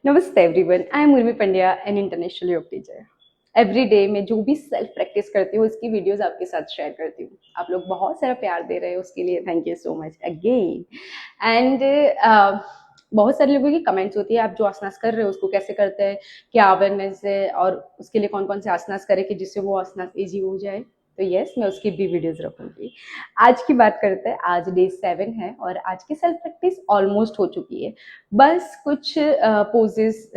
नमस्ते everyone, I am Urmi Pandya, an international योग teacher. Every day मैं जो भी सेल्फ प्रैक्टिस करती हूँ उसकी वीडियोस आपके साथ शेयर करती हूँ। आप लोग बहुत सारा प्यार दे रहे हो, उसके लिए thank you so much again. And बहुत सारे लोगों की कमेंट्स होती है, आप जो आसनास कर रहे हो उसको कैसे करते हैं, क्या अवेयरनेस है और उसके लिए कौन कौन से आसनास करें कि जिससे वो आसनास ईजी हो जाए। तो यस, मैं उसकी भी वीडियोस रखूंगी। आज की बात करते हैं। आज डे 7 है और आज की सेल्फ प्रैक्टिस ऑलमोस्ट हो चुकी है। बस कुछ पोजेस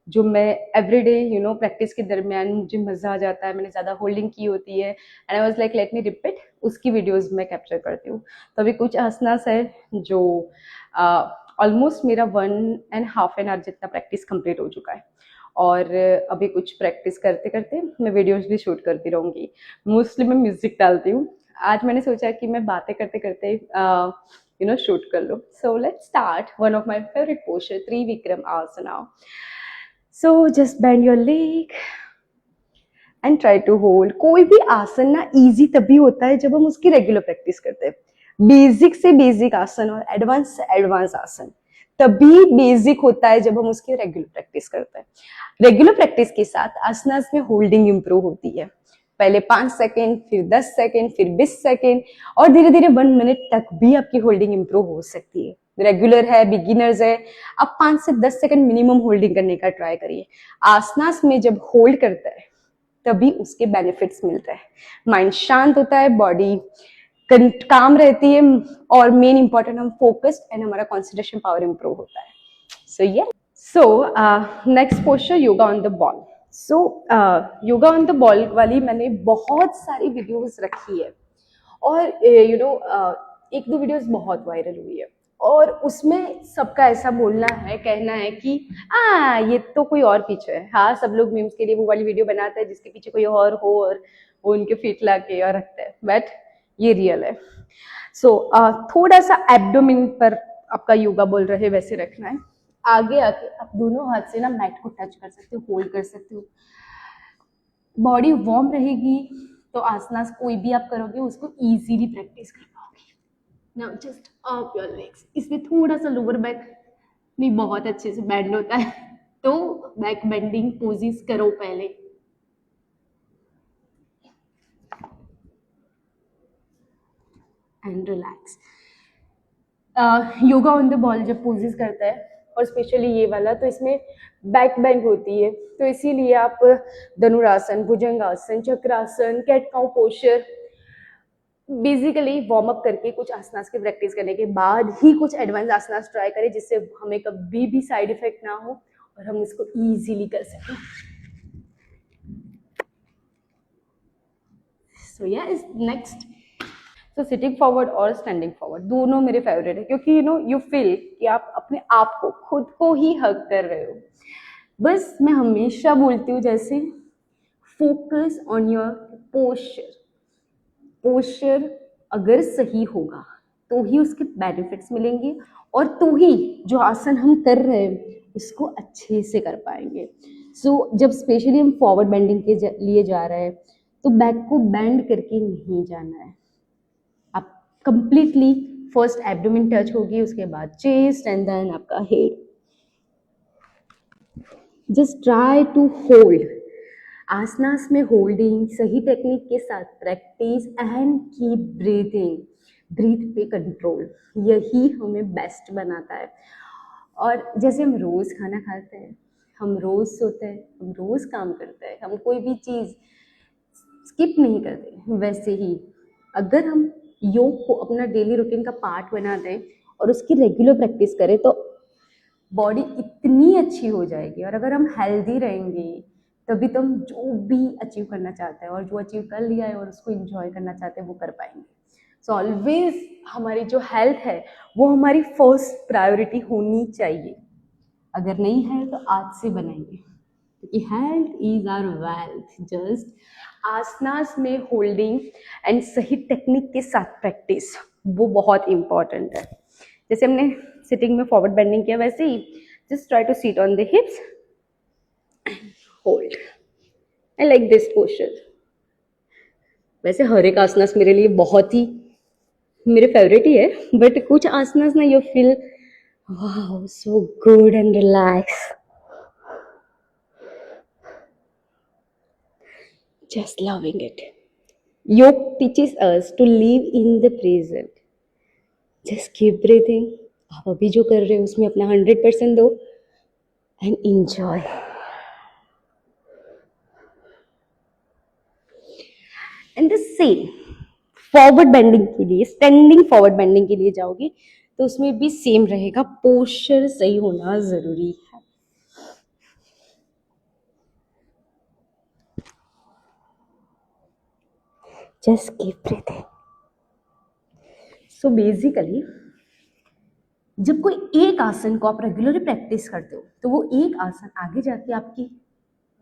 जो मैं एवरीडे प्रैक्टिस के दरमियान मुझे मजा आ जाता है, मैंने ज़्यादा होल्डिंग की होती है and I was like let me repeat, उसकी वीडियोस मैं कैप्चर करती हूँ। तो अभी कुछ आसनास है जो ऑलमोस्ट मेरा 1.5 आवर जितना प्रैक्टिस कंप्लीट हो चुका है और अभी कुछ प्रैक्टिस करते करते मैं वीडियोस भी शूट करती रहूँगी। मोस्टली मैं म्यूजिक डालती हूँ। आज मैंने सोचा कि मैं बातें करते करते शूट कर लो। So let's start one of my favourite posture, Trivikram asana. So just bend your leg and try to hold. कोई भी आसन ना इजी तभी होता है जब हम उसकी रेगुलर प्रैक्टिस करते हैं। बेसिक से बेसिक आसन और एडवांस से एडवांस आसन तभी बेसिक होता है जब हम उसकी रेगुलर प्रैक्टिस करते हैं। रेगुलर प्रैक्टिस के साथ आसनास में होल्डिंग इंप्रूव होती है। पहले 5 सेकेंड, फिर 10 सेकेंड, फिर 20 सेकेंड और धीरे धीरे 1 मिनट तक भी आपकी होल्डिंग इंप्रूव हो सकती है। रेगुलर है, बिगिनर्स है, आप 5 से 10 सेकेंड मिनिमम होल्डिंग करने का ट्राई करिए। आसनास में जब होल्ड करता है तभी उसके बेनिफिट्स मिलते हैं। माइंड शांत होता है, बॉडी काम रहती है और मेन इंपॉर्टेंट हम फोकस्ड एंड हमारा कॉन्सेंट्रेशन पावर इंप्रूव होता है। So next posture, yoga on the ball. So yoga on the ball वाली मैंने बहुत सारी वीडियोस रखी है और एक दो वीडियोस बहुत वायरल हुई है और उसमें सबका ऐसा बोलना है, कहना है कि ये तो कोई और पीछे है। हाँ, सब लोग मीम्स के लिए वो वाली वीडियो बनाते हैं जिसके पीछे कोई और हो और वो उनके फीट ला के और रखते हैं, बट ये रियल है। सो थोड़ा सा एब्डोमिन पर आपका योगा बोल रहे वैसे रखना है। आगे आके आप दोनों हाथ से ना मैट को टच कर सकते हो, होल्ड कर सकते हो। बॉडी वार्म रहेगी तो आसनास कोई भी आप करोगे उसको इजीली प्रैक्टिस कर पाओगे। Now just up your legs. इसमें थोड़ा सा लोअर बैक नहीं बहुत अच्छे से बेंड होता है, तो बैक बेंडिंग पोजेस करो पहले। And relax. Yoga on the ball जब पोजेस करता है और स्पेशली ये वाला, तो इसमें बैक बेंड होती है, तो इसीलिए आप Dhanurasana, Bhujangasana, Chakrasana, cat cow posture basically warm up करके कुछ आसनास की प्रैक्टिस करने के बाद ही कुछ एडवांस आसनास ट्राई करें जिससे हमें कभी भी साइड इफेक्ट ना हो और हम इसको इजीली कर सकें। So yes, next. तो सिटिंग फॉरवर्ड और स्टैंडिंग फॉरवर्ड दोनों मेरे फेवरेट है, क्योंकि यू फील कि आप अपने आप को, खुद को ही हग कर रहे हो। बस मैं हमेशा बोलती हूँ जैसे focus on your posture. Posture अगर सही होगा तो ही उसके बेनिफिट्स मिलेंगे और तो ही जो आसन हम कर रहे हैं उसको अच्छे से कर पाएंगे। सो जब स्पेशली हम फॉरवर्ड बेंडिंग के लिए जा रहे हैं तो बैक को बेंड करके नहीं जाना है। आप कंप्लीटली फर्स्ट एब्डोमेन टच होगी, उसके बाद चेस्ट एंड देन आपका head. Just try to hold. Asanas में होल्डिंग, सही टेक्निक के साथ practice and keep breathing. Breath पे कंट्रोल, यही हमें बेस्ट बनाता है। और जैसे हम रोज खाना खाते हैं, हम रोज सोते हैं, हम रोज काम करते हैं, हम कोई भी चीज़ स्किप नहीं करते, वैसे ही अगर हम योग को अपना डेली रूटीन का पार्ट बना दें और उसकी रेगुलर प्रैक्टिस करें तो बॉडी इतनी अच्छी हो जाएगी। और अगर हम हेल्दी रहेंगे तभी तो हम जो भी अचीव करना चाहते हैं और जो अचीव कर लिया है और उसको एंजॉय करना चाहते हैं वो कर पाएंगे। सो ऑलवेज हमारी जो हेल्थ है वो हमारी फर्स्ट प्रायोरिटी होनी चाहिए। अगर नहीं है तो आज से बनाएंगे, क्योंकि health is our wealth. Just asanas में होल्डिंग एंड सही टेक्निक के साथ प्रैक्टिस वो बहुत इंपॉर्टेंट है। जैसे हमने सिटिंग में फॉरवर्ड बेंडिंग किया वैसे ही just try to sit on the hips, hold and like this posture. वैसे हर एक आसनास मेरे लिए बहुत ही मेरे फेवरेट ही है, बट कुछ आसनास ना you feel wow so good and relax. just loving it. Yoga teaches us to live in the present. Just keep breathing. आप अभी जो कर रहे हो उसमें अपना 100% दो and enjoy. And the same forward bending के लिए, स्टैंडिंग फॉरवर्ड बेंडिंग के लिए जाओगे तो उसमें भी सेम रहेगा, पोस्चर सही होना जरूरी है. Just keep breathing. So basically जब कोई एक आसन को आप रेगुलरली प्रैक्टिस करते हो तो वो एक आसन आगे जाके आपकी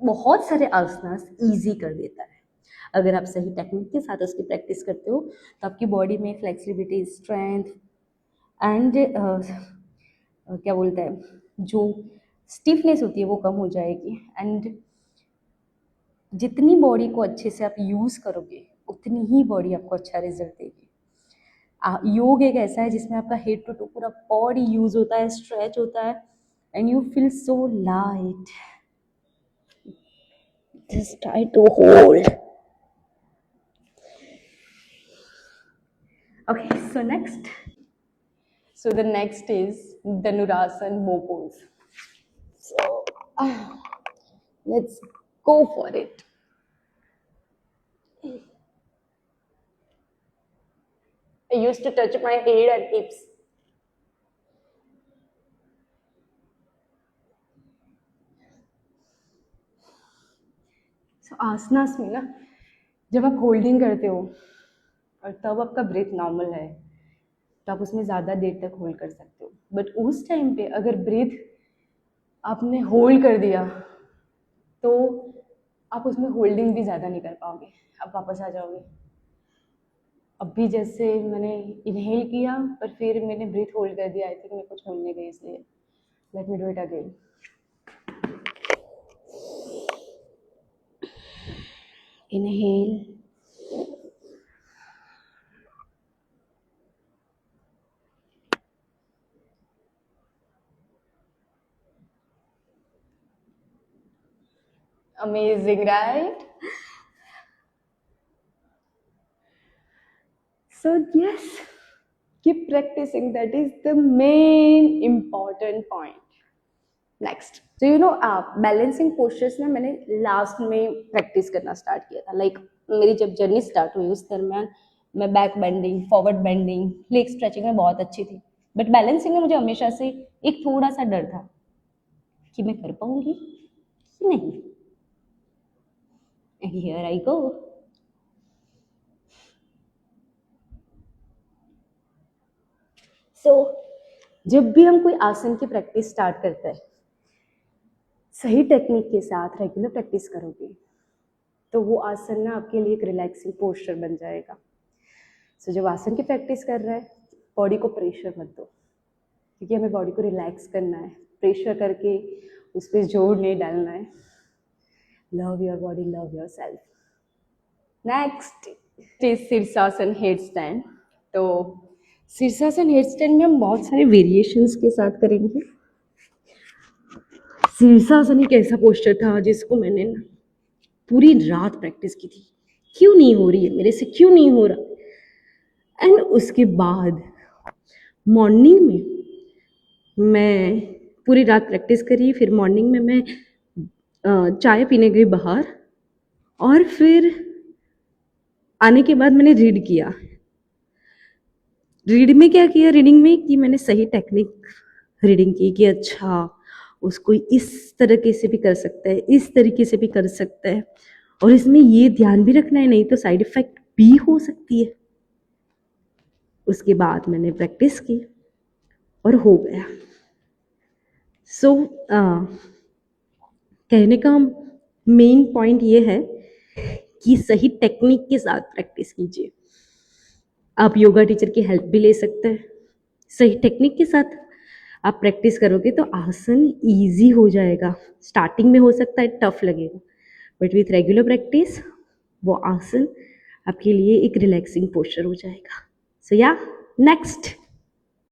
बहुत सारे आसनास इजी कर देता है. अगर आप सही टेक्निक के साथ उसकी प्रैक्टिस करते हो तो आपकी बॉडी में फ्लेक्सिबिलिटी, स्ट्रेंथ एंड क्या बोलते हैं, जो स्टिफनेस होती है वो कम हो जाएगी. एंड जितनी बॉडी को अच्छे से आप यूज़ करोगे उतनी ही बॉडी आपको अच्छा रिजल्ट देगी. योग एक ऐसा है जिसमें आपका हेड टू टू पूरा बॉडी यूज होता है, स्ट्रेच होता है and you feel so light. Just try to hold. Okay, so next. So the next is Dhanurasana Mo pose. So let's go for it. I used to touch my head and hips. So आसनास में ना जब आप holding करते हो और तब आपका breath normal है तो आप उसमें ज़्यादा देर तक होल्ड कर सकते हो. बट उस टाइम पे अगर ब्रेथ आपने होल्ड कर दिया तो आप उसमें होल्डिंग भी ज़्यादा नहीं कर पाओगे, आप वापस आ जाओगे. अभी जैसे मैंने इनहेल किया पर फिर मैंने ब्रीथ होल्ड कर दिया, आई थिंक मैं कुछ भूलने गई, इसलिए let me do it again. Inhale, amazing, right? So yes, keep practicing. That is the main important point. Next, तो यू नो बैलेंसिंग पोस्चर्स ना मैंने लास्ट में प्रैक्टिस करना स्टार्ट किया था. लाइक मेरी जब जर्नी स्टार्ट हुई उस दरम्यान मैं back bending, forward bending, leg stretching में बहुत अच्छी थी. बट बैलेंसिंग में मुझे हमेशा से एक थोड़ा सा डर था कि मैं कर पाऊंगी कि नहीं. एंड हियर आई गो. सो जब भी हम कोई आसन की प्रैक्टिस स्टार्ट करते हैं, सही टेक्निक के साथ रेगुलर प्रैक्टिस करोगे तो वो आसन ना आपके लिए एक रिलैक्सिंग पोस्चर बन जाएगा. सो जब आसन की प्रैक्टिस कर रहे हैं बॉडी को प्रेशर मत दो, क्योंकि हमें बॉडी को रिलैक्स करना है. प्रेशर करके उस पर जोर नहीं डालना है. Love your body, love your self. Next is शीर्षासन हेड स्टैंड. तो शीर्षासन हेड स्टैंड में हम बहुत सारे वेरिएशंस के साथ करेंगे. शीर्षासन एक ऐसा पोस्टर था जिसको मैंने पूरी रात प्रैक्टिस की थी, क्यों नहीं हो रही है मेरे से, क्यों नहीं हो रहा. एंड उसके बाद मॉर्निंग में मैं पूरी रात प्रैक्टिस करी. फिर मॉर्निंग में मैं चाय पीने गई बाहर और फिर आने के बाद मैंने रीड किया. रीड में क्या किया, रीडिंग में कि मैंने सही टेक्निक रीडिंग की कि अच्छा उसको इस तरीके से भी कर सकता है, इस तरीके से भी कर सकता है, और इसमें ये ध्यान भी रखना है नहीं तो साइड इफेक्ट भी हो सकती है. उसके बाद मैंने प्रैक्टिस की और हो गया. सो कहने का मेन पॉइंट ये है कि सही टेक्निक के साथ प्रैक्टिस कीजिए. आप योगा टीचर की हेल्प भी ले सकते हैं. सही टेक्निक के साथ आप प्रैक्टिस करोगे तो आसन इजी हो जाएगा. स्टार्टिंग में हो सकता है टफ लगेगा, बट विथ रेगुलर प्रैक्टिस वो आसन आपके लिए एक रिलैक्सिंग पोस्चर हो जाएगा. सो या नेक्स्ट